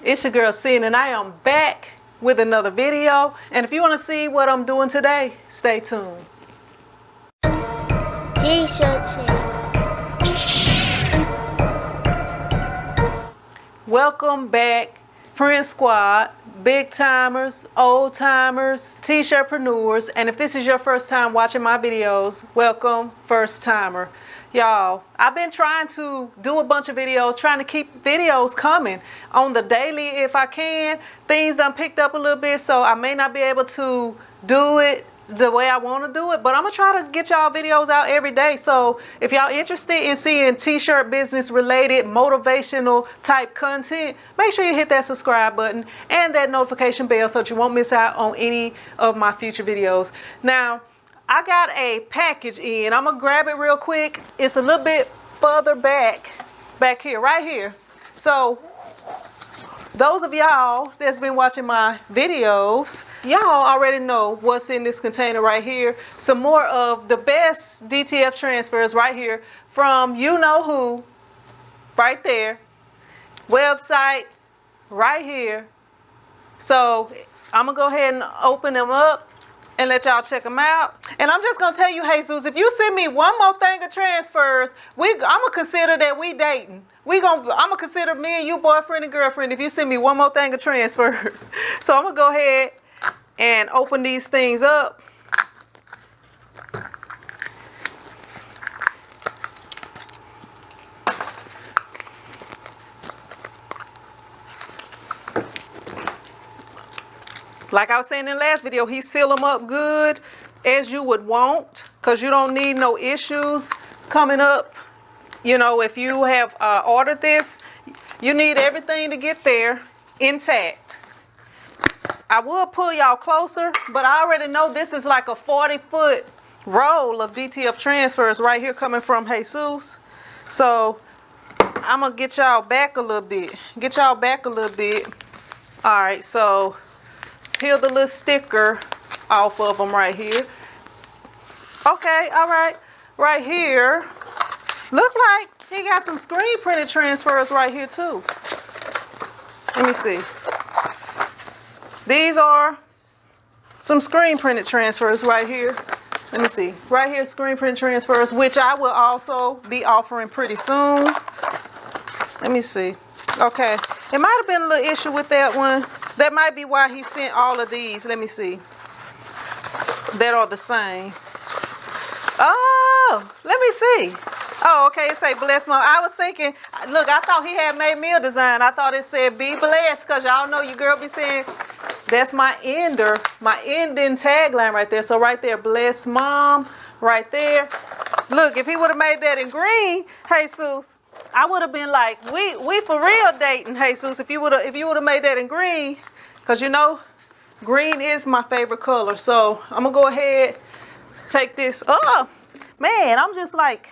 It's your girl Sin, and I am back with another video. And if you want to see what I'm doing today, stay tuned. TshirtChick. Welcome back, Friend Squad, big timers, old timers, t-shirtpreneurs, and if this is your first time watching my videos, welcome, first timer. Y'all, I've been trying to do a bunch of videos, trying to keep videos coming on the daily if I can. Things done picked up a little bit, so I may not be able to do it the way I want to do it, but I'm gonna try to get y'all videos out every day. So if y'all interested in seeing t-shirt business related motivational type content, make sure you hit that subscribe button and that notification bell so that you won't miss out on any of my future videos. Now, I got a package in. I'm gonna grab it real quick. It's a little bit further back here, right here. So those of y'all that's been watching my videos, y'all already know what's in this container right here. Some more of the best DTF transfers right here from you know who, right there. Website right here. So I'm gonna go ahead and open them up and let y'all check them out. And I'm just gonna tell you, Jesus, if you send me one more thing of transfers, I'm gonna consider that we dating. I'm gonna consider me and you boyfriend and girlfriend if you send me one more thing of transfers. So I'm gonna go ahead and open these things up. Like I was saying in the last video, he sealed them up good as you would want, because you don't need no issues coming up. You know, if you have ordered this, you need everything to get there intact. I will pull y'all closer, but I already know this is like a 40-foot roll of DTF transfers right here coming from Jesus. So I'm going to get y'all back a little bit. All right, so peel the little sticker off of them right here. Okay, all right. Right here, look like he got some screen printed transfers right here too. Let me see. These are some screen printed transfers right here. Let me see. Right here, screen printed transfers, which I will also be offering pretty soon. Let me see. Okay, it might have been a little issue with that one. That might be why he sent all of these. Let me see. That are the same. Oh, let me see. Oh, okay, it say bless mom. I was thinking, look, I thought he had made me a design. I thought it said be blessed, because y'all know your girl be saying, that's my ending tagline right there. So right there, bless mom, right there. Look, if he would have made that in green, Jesus, I would have been like, we for real dating, Jesus. If you would have made that in green, because you know, green is my favorite color. So I'm gonna go ahead, take this. Oh man, I'm just like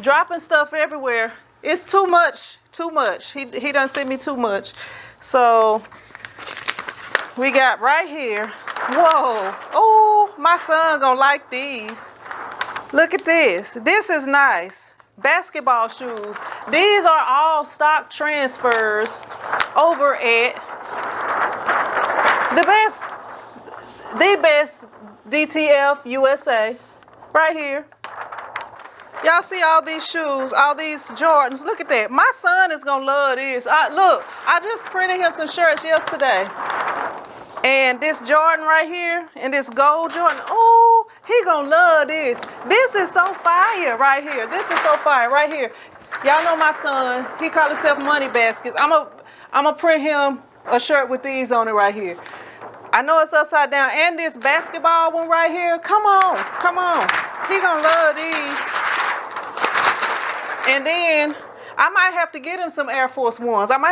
dropping stuff everywhere. It's too much. He done sent me too much. So we got right here. Whoa. Oh, my son gonna like these. Look at this. This is nice. Basketball shoes. These are all stock transfers over at the best DTF USA right here. Y'all see all these shoes, all these Jordans. Look at that. My son is gonna love this. Look, I just printed him some shirts yesterday. And this Jordan right here, and this gold Jordan, oh, he gonna love this. This is so fire right here. Right here. Y'all know my son, he call himself Money Baskets. I'm gonna print him a shirt with these on it right here. I know it's upside down. And this basketball one right here, come on. He gonna love these. And then I might have to get him some Air Force Ones. And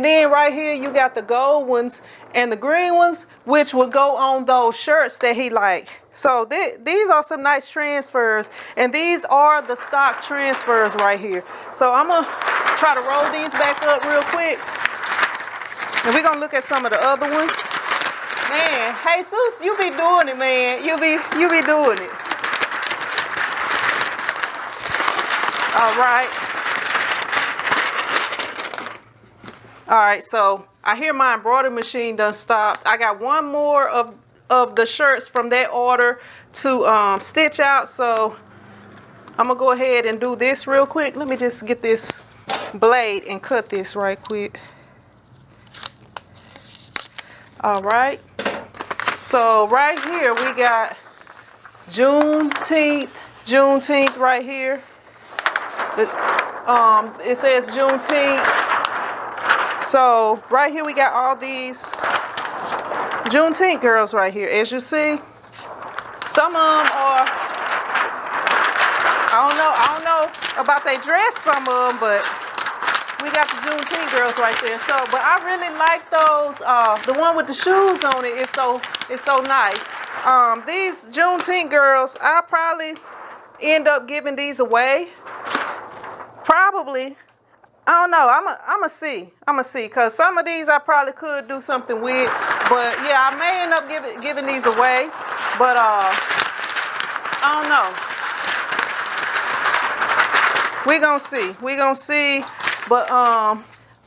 then right here, you got the gold ones and the green ones, which will go on those shirts that he like. So these are some nice transfers. And these are the stock transfers right here. So I'm going to try to roll these back up real quick. And we're going to look at some of the other ones. Man, Jesus, you be doing it, man. You be doing it. All right. All right, so I hear my embroidery machine done stopped. I got one more of the shirts from that order to stitch out, so I'm gonna go ahead and do this real quick. Let me just get this blade and cut this right quick. All right, so right here we got Juneteenth right here. It says Juneteenth. So right here we got all these Juneteenth girls right here. As you see, some of them are, I don't know about they dress, some of them, but we got the Juneteenth girls right there. So, but I really like those. The one with the shoes on it is so nice. These Juneteenth girls, I'll probably end up giving these away. Probably. I don't know. I'ma see. Cause some of these I probably could do something with. But yeah, I may end up giving these away. But I don't know. We gonna see. But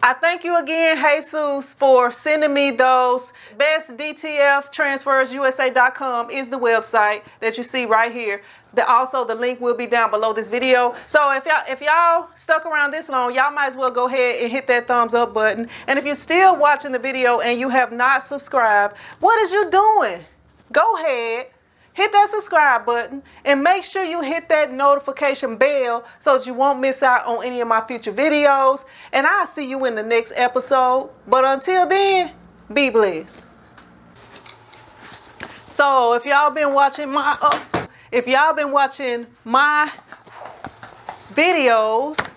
I thank you again, Jesus, for sending me those. BestDTFTransfersUSA.com is the website that you see right here. Also, the link will be down below this video. So if y'all stuck around this long, y'all might as well go ahead and hit that thumbs up button. And if you're still watching the video and you have not subscribed, what is you doing? Go ahead. Hit that subscribe button and make sure you hit that notification bell so that you won't miss out on any of my future videos. And I'll see you in the next episode. But until then, be blessed. So if y'all been watching my videos,